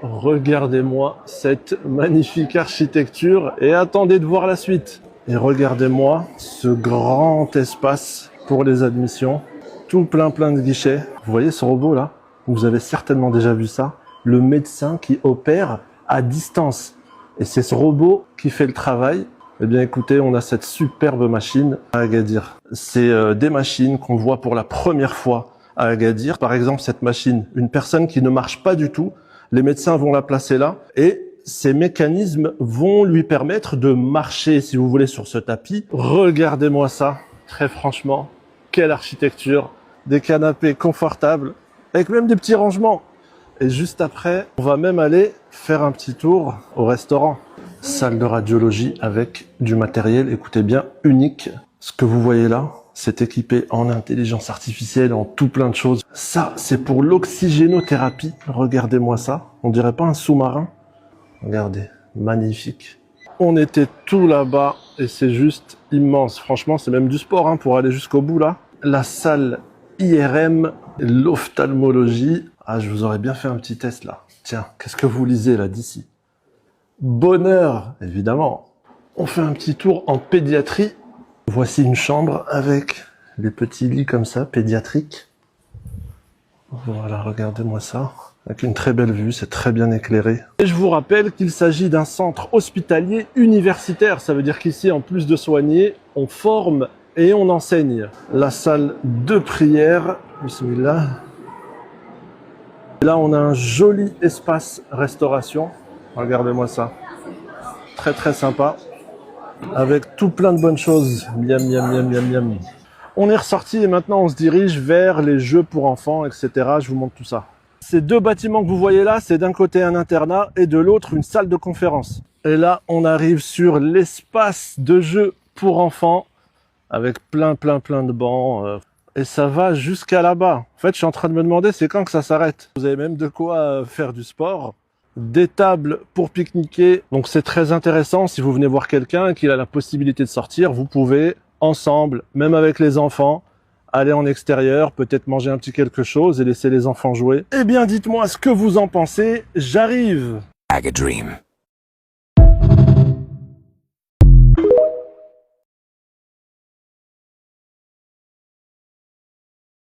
Regardez-moi cette magnifique architecture et attendez de voir la suite. Et regardez-moi ce grand espace pour les admissions. Tout plein de guichets. Vous voyez ce robot là? Vous avez certainement déjà vu ça. Le médecin qui opère à distance. Et c'est ce robot qui fait le travail. Eh bien écoutez, on a cette superbe machine à Agadir. C'est des machines qu'on voit pour la première fois à Agadir. Par exemple, cette machine, une personne qui ne marche pas du tout, les médecins vont la placer là et ces mécanismes vont lui permettre de marcher, si vous voulez, sur ce tapis. Regardez-moi ça, très franchement, quelle architecture, des canapés confortables, avec même des petits rangements. Et juste après, on va même aller faire un petit tour au restaurant. Salle de radiologie avec du matériel, écoutez bien, unique. Ce que vous voyez là, c'est équipé en intelligence artificielle, en tout plein de choses. Ça, c'est pour l'oxygénothérapie. Regardez-moi ça. On dirait pas un sous-marin. Regardez, magnifique. On était tout là-bas et c'est juste immense. Franchement, c'est même du sport hein, pour aller jusqu'au bout là. La salle IRM, l'ophtalmologie. Ah, je vous aurais bien fait un petit test là. Tiens, qu'est-ce que vous lisez là d'ici? Bonheur, évidemment. On fait un petit tour en pédiatrie. Voici une chambre avec les petits lits comme ça, pédiatriques. Voilà, regardez-moi ça. Avec une très belle vue, c'est très bien éclairé. Et je vous rappelle qu'il s'agit d'un centre hospitalier universitaire. Ça veut dire qu'ici, en plus de soigner, on forme et on enseigne. La salle de prière, bismillah. Et là, on a un joli espace restauration. Regardez-moi ça. Très sympa. Avec tout plein de bonnes choses. Miam, miam, miam, miam, miam. On est ressorti et maintenant on se dirige vers les jeux pour enfants, etc. Je vous montre tout ça. Ces deux bâtiments que vous voyez là, c'est d'un côté un internat et de l'autre une salle de conférence. Et là, on arrive sur l'espace de jeux pour enfants avec plein de bancs. Et ça va jusqu'à là-bas. En fait, je suis en train de me demander c'est quand que ça s'arrête. Vous avez même de quoi faire du sport. Des tables pour pique-niquer. Donc c'est très intéressant si vous venez voir quelqu'un et qu'il a la possibilité de sortir. Vous pouvez ensemble, même avec les enfants, aller en extérieur, peut-être manger un petit quelque chose et laisser les enfants jouer. Eh bien, dites-moi ce que vous en pensez. J'arrive. Agadream.